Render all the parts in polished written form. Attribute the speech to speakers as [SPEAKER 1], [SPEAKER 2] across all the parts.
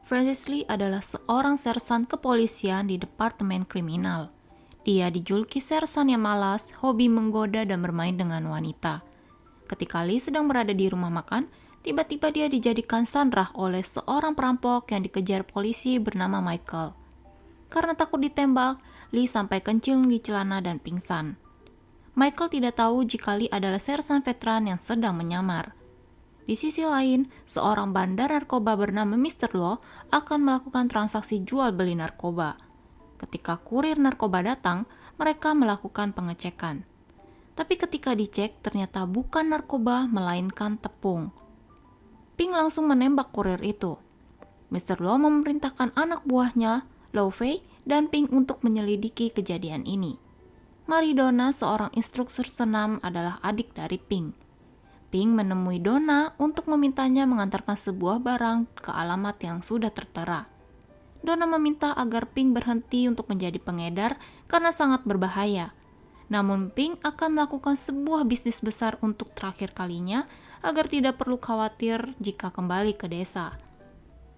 [SPEAKER 1] Francis Lee adalah seorang sersan kepolisian di Departemen Kriminal. Dia dijuluki sersan yang malas, hobi menggoda dan bermain dengan wanita. Ketika Lee sedang berada di rumah makan, tiba-tiba dia dijadikan sandera oleh seorang perampok yang dikejar polisi bernama Michael. Karena takut ditembak, Lee sampai kencing di celana dan pingsan. Michael tidak tahu jika Lee adalah sersan veteran yang sedang menyamar. Di sisi lain, seorang bandar narkoba bernama Mr. Law akan melakukan transaksi jual beli narkoba. Ketika kurir narkoba datang, mereka melakukan pengecekan. Tapi ketika dicek, ternyata bukan narkoba, melainkan tepung. Ping langsung menembak kurir itu. Mr. Law memerintahkan anak buahnya, Law Fei, dan Ping untuk menyelidiki kejadian ini. Maridona, seorang instruktur senam, adalah adik dari Ping. Ping menemui Donna untuk memintanya mengantarkan sebuah barang ke alamat yang sudah tertera. Donna meminta agar Ping berhenti untuk menjadi pengedar karena sangat berbahaya. Namun Ping akan melakukan sebuah bisnis besar untuk terakhir kalinya agar tidak perlu khawatir jika kembali ke desa.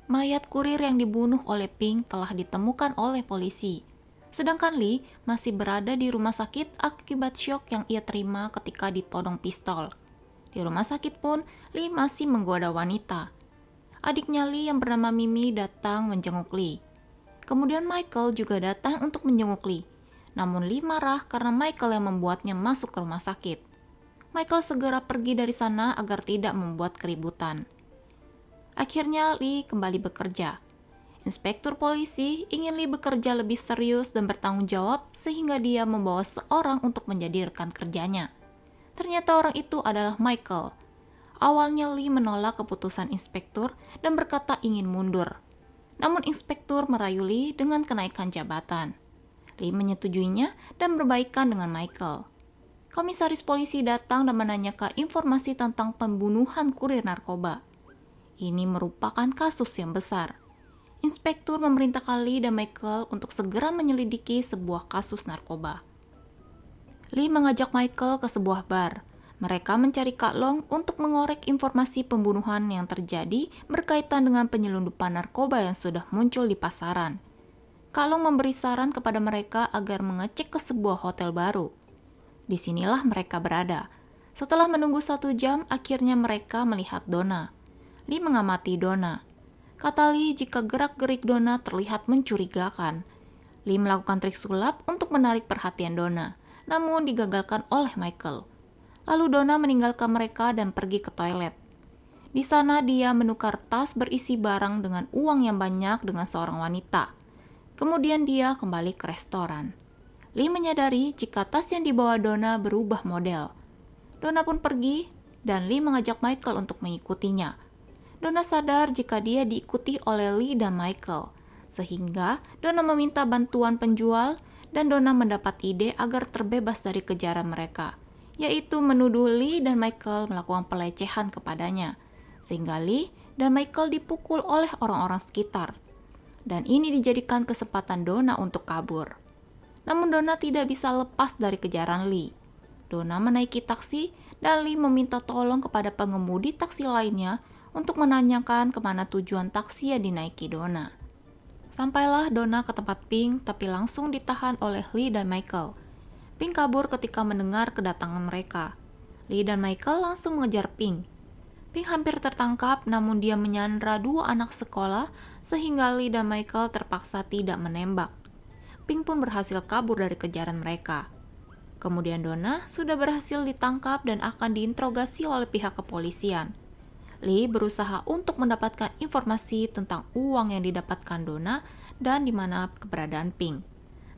[SPEAKER 1] Mayat kurir yang dibunuh oleh Ping telah ditemukan oleh polisi. Sedangkan Lee masih berada di rumah sakit akibat syok yang ia terima ketika ditodong pistol. Di rumah sakit pun, Lee masih menggoda wanita. Adiknya Lee yang bernama Mimi datang menjenguk Lee. Kemudian Michael juga datang untuk menjenguk Lee. Namun Lee marah karena Michael yang membuatnya masuk ke rumah sakit. Michael segera pergi dari sana agar tidak membuat keributan. Akhirnya Lee kembali bekerja. Inspektur polisi ingin Lee bekerja lebih serius dan bertanggung jawab sehingga dia membawa seorang untuk menjadi rekan kerjanya. Ternyata orang itu adalah Michael. Awalnya Lee menolak keputusan inspektur dan berkata ingin mundur. Namun inspektur merayu Lee dengan kenaikan jabatan. Lee menyetujuinya dan berbaikan dengan Michael. Komisaris polisi datang dan menanyakan informasi tentang pembunuhan kurir narkoba. Ini merupakan kasus yang besar. Inspektur memerintahkan Lee dan Michael untuk segera menyelidiki sebuah kasus narkoba. Lee mengajak Michael ke sebuah bar. Mereka mencari Kak Long untuk mengorek informasi pembunuhan yang terjadi berkaitan dengan penyelundupan narkoba yang sudah muncul di pasaran. Kak Long memberi saran kepada mereka agar mengecek ke sebuah hotel baru. Disinilah mereka berada. Setelah menunggu 1 jam, akhirnya mereka melihat Donna. Lee mengamati Donna. Kata Lee jika gerak-gerik Donna terlihat mencurigakan. Lee melakukan trik sulap untuk menarik perhatian Donna, namun digagalkan oleh Michael. Lalu Donna meninggalkan mereka dan pergi ke toilet. Di sana dia menukar tas berisi barang dengan uang yang banyak dengan seorang wanita. Kemudian dia kembali ke restoran. Lee menyadari jika tas yang dibawa Donna berubah model. Donna pun pergi dan Lee mengajak Michael untuk mengikutinya. Donna sadar jika dia diikuti oleh Lee dan Michael, sehingga Donna meminta bantuan penjual dan Donna mendapat ide agar terbebas dari kejaran mereka, yaitu menuduh Lee dan Michael melakukan pelecehan kepadanya, sehingga Lee dan Michael dipukul oleh orang-orang sekitar. Dan ini dijadikan kesempatan Donna untuk kabur. Namun Donna tidak bisa lepas dari kejaran Lee. Donna menaiki taksi dan Lee meminta tolong kepada pengemudi taksi lainnya untuk menanyakan kemana tujuan taksi yang dinaiki Donna. Sampailah Donna ke tempat Ping, tapi langsung ditahan oleh Lee dan Michael. Ping kabur ketika mendengar kedatangan mereka. Lee dan Michael langsung mengejar Ping. Ping hampir tertangkap, namun dia menyandra 2 anak sekolah sehingga Lee dan Michael terpaksa tidak menembak. Ping pun berhasil kabur dari kejaran mereka. Kemudian Donna sudah berhasil ditangkap dan akan diinterogasi oleh pihak kepolisian. Lee berusaha untuk mendapatkan informasi tentang uang yang didapatkan Donna dan di mana keberadaan Ping.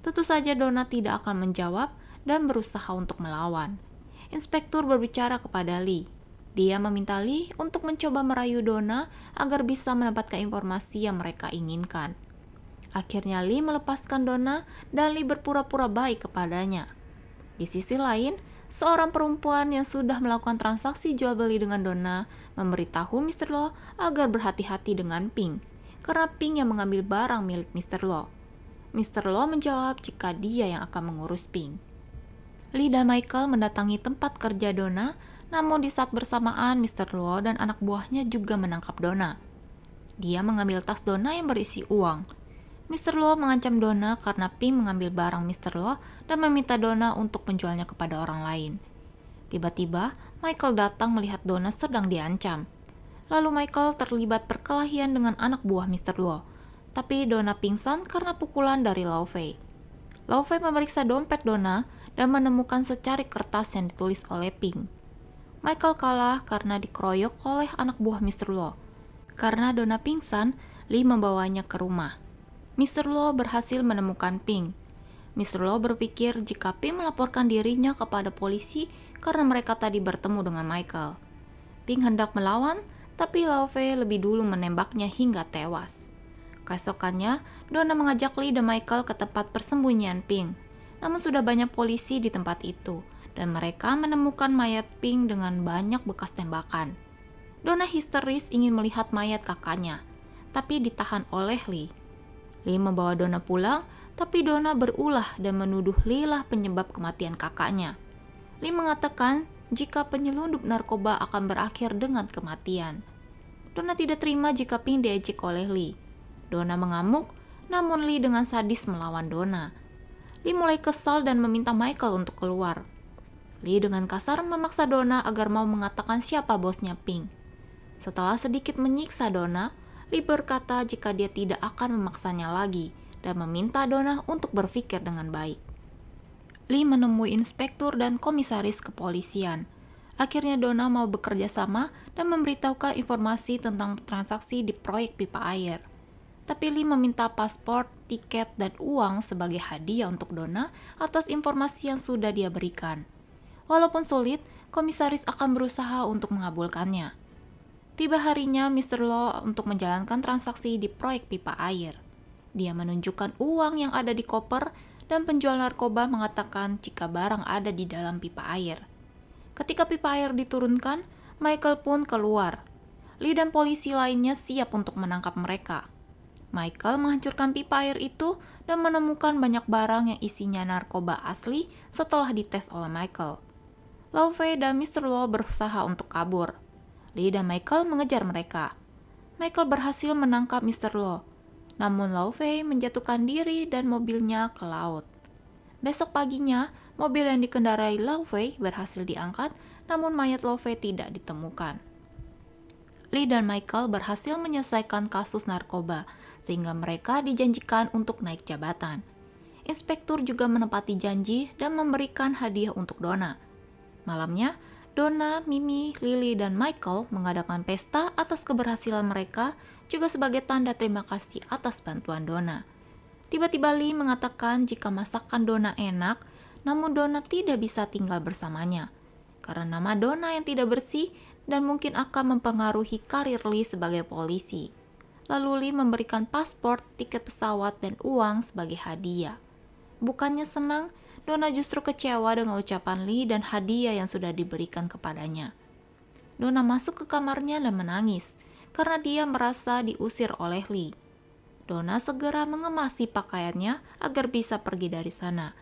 [SPEAKER 1] Tentu saja Donna tidak akan menjawab dan berusaha untuk melawan. Inspektur berbicara kepada Lee. Dia meminta Lee untuk mencoba merayu Donna agar bisa mendapatkan informasi yang mereka inginkan. Akhirnya Lee melepaskan Donna dan Lee berpura-pura baik kepadanya. Di sisi lain, seorang perempuan yang sudah melakukan transaksi jual beli dengan Donna memberitahu Mr. Law agar berhati-hati dengan Ping, karena Ping yang mengambil barang milik Mr. Law. Mr. Law menjawab jika dia yang akan mengurus Ping. Lee dan Michael mendatangi tempat kerja Donna, namun di saat bersamaan Mr. Law dan anak buahnya juga menangkap Donna. Dia mengambil tas Donna yang berisi uang. Mr. Luo mengancam Donna karena Ping mengambil barang Mr. Luo dan meminta Donna untuk menjualnya kepada orang lain. Tiba-tiba, Michael datang melihat Donna sedang diancam. Lalu Michael terlibat perkelahian dengan anak buah Mr. Luo. Tapi Donna pingsan karena pukulan dari Lao Fei. Lao Fei memeriksa dompet Donna dan menemukan secari kertas yang ditulis oleh Ping. Michael kalah karena dikeroyok oleh anak buah Mr. Luo. Karena Donna pingsan, Lee membawanya ke rumah. Mr. Luo berhasil menemukan Ping. Mr. Luo berpikir jika Ping melaporkan dirinya kepada polisi karena mereka tadi bertemu dengan Michael. Ping hendak melawan, tapi Lao Fei lebih dulu menembaknya hingga tewas. Keesokannya, Donna mengajak Lee dan Michael ke tempat persembunyian Ping. Namun sudah banyak polisi di tempat itu, dan mereka menemukan mayat Ping dengan banyak bekas tembakan. Donna histeris ingin melihat mayat kakaknya, tapi ditahan oleh Lee. Lee membawa Donna pulang, tapi Donna berulah dan menuduh Lee lah penyebab kematian kakaknya. Lee mengatakan jika penyelundup narkoba akan berakhir dengan kematian. Donna tidak terima jika Ping diejek oleh Lee. Donna mengamuk, namun Lee dengan sadis melawan Donna. Lee mulai kesal dan meminta Michael untuk keluar. Lee dengan kasar memaksa Donna agar mau mengatakan siapa bosnya Ping. Setelah sedikit menyiksa Donna, Lee berkata jika dia tidak akan memaksanya lagi dan meminta Donna untuk berpikir dengan baik. Lee menemui inspektur dan komisaris kepolisian. Akhirnya Donna mau bekerja sama dan memberitahukan informasi tentang transaksi di proyek pipa air. Tapi Lee meminta paspor, tiket, dan uang sebagai hadiah untuk Donna atas informasi yang sudah dia berikan. Walaupun sulit, komisaris akan berusaha untuk mengabulkannya. Tiba harinya Mr. Luo untuk menjalankan transaksi di proyek pipa air. Dia menunjukkan uang yang ada di koper dan penjual narkoba mengatakan jika barang ada di dalam pipa air. Ketika pipa air diturunkan, Michael pun keluar. Lee dan polisi lainnya siap untuk menangkap mereka. Michael menghancurkan pipa air itu dan menemukan banyak barang yang isinya narkoba asli setelah dites oleh Michael. Lao Fei dan Mr. Luo berusaha untuk kabur. Lee dan Michael mengejar mereka. Michael berhasil menangkap Mr. Luo, namun Lao Fei menjatuhkan diri dan mobilnya ke laut. Besok paginya, mobil yang dikendarai Lao Fei berhasil diangkat, namun mayat Lao Fei tidak ditemukan. Lee dan Michael berhasil menyelesaikan kasus narkoba, sehingga mereka dijanjikan untuk naik jabatan. Inspektur juga menepati janji dan memberikan hadiah untuk Donna. Malamnya, Donna, Mimi, Lily, dan Michael mengadakan pesta atas keberhasilan mereka, juga sebagai tanda terima kasih atas bantuan Donna. Tiba-tiba Lee mengatakan jika masakan Donna enak, namun Donna tidak bisa tinggal bersamanya, karena nama Donna yang tidak bersih dan mungkin akan mempengaruhi karir Lee sebagai polisi. Lalu Lee memberikan paspor, tiket pesawat, dan uang sebagai hadiah. Bukannya senang, Donna justru kecewa dengan ucapan Lee dan hadiah yang sudah diberikan kepadanya. Donna masuk ke kamarnya dan menangis, karena dia merasa diusir oleh Lee. Donna segera mengemasi pakaiannya agar bisa pergi dari sana.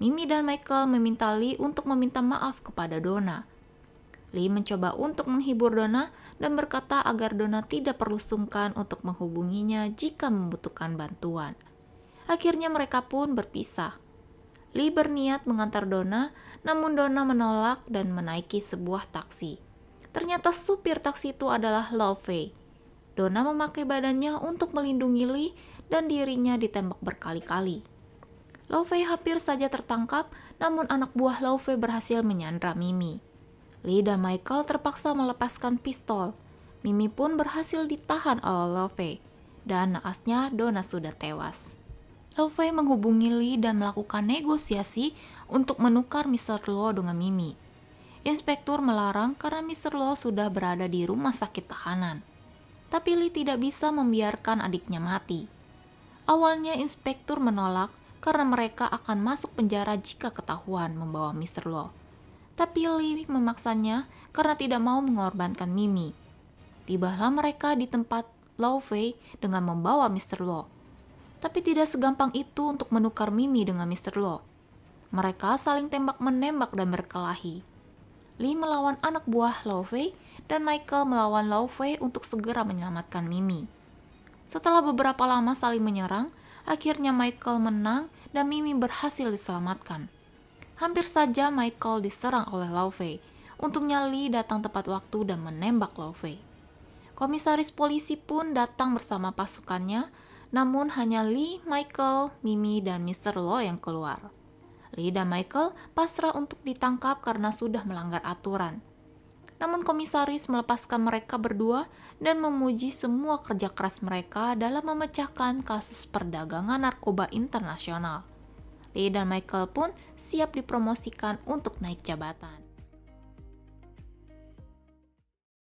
[SPEAKER 1] Mimi dan Michael meminta Lee untuk meminta maaf kepada Donna. Lee mencoba untuk menghibur Donna dan berkata agar Donna tidak perlu sungkan untuk menghubunginya jika membutuhkan bantuan. Akhirnya mereka pun berpisah. Lee berniat mengantar Donna, namun Donna menolak dan menaiki sebuah taksi. Ternyata supir taksi itu adalah Lao Fei. Donna memakai badannya untuk melindungi Lee dan dirinya ditembak berkali-kali. Lao Fei hampir saja tertangkap, namun anak buah Lao Fei berhasil menyandra Mimi. Lee dan Michael terpaksa melepaskan pistol. Mimi pun berhasil ditahan oleh Lao Fei, dan naasnya Donna sudah tewas. Lao Fei menghubungi Lee dan melakukan negosiasi untuk menukar Mr. Luo dengan Mimi. Inspektur melarang karena Mr. Luo sudah berada di rumah sakit tahanan. Tapi Lee tidak bisa membiarkan adiknya mati. Awalnya inspektur menolak karena mereka akan masuk penjara jika ketahuan membawa Mr. Luo. Tapi Lee memaksanya karena tidak mau mengorbankan Mimi. Tibalah mereka di tempat Lao Fei dengan membawa Mr. Luo. Tapi tidak segampang itu untuk menukar Mimi dengan Mr. Luo. Mereka saling tembak-menembak dan berkelahi. Lee melawan anak buah Lao Fei dan Michael melawan Lao Fei untuk segera menyelamatkan Mimi. Setelah beberapa lama saling menyerang, akhirnya Michael menang dan Mimi berhasil diselamatkan. Hampir saja Michael diserang oleh Lao Fei. Untungnya Lee datang tepat waktu dan menembak Lao Fei. Komisaris polisi pun datang bersama pasukannya, namun hanya Lee, Michael, Mimi, dan Mr. Lo yang keluar. Lee dan Michael pasrah untuk ditangkap karena sudah melanggar aturan. Namun komisaris melepaskan mereka berdua dan memuji semua kerja keras mereka dalam memecahkan kasus perdagangan narkoba internasional. Lee dan Michael pun siap dipromosikan untuk naik jabatan.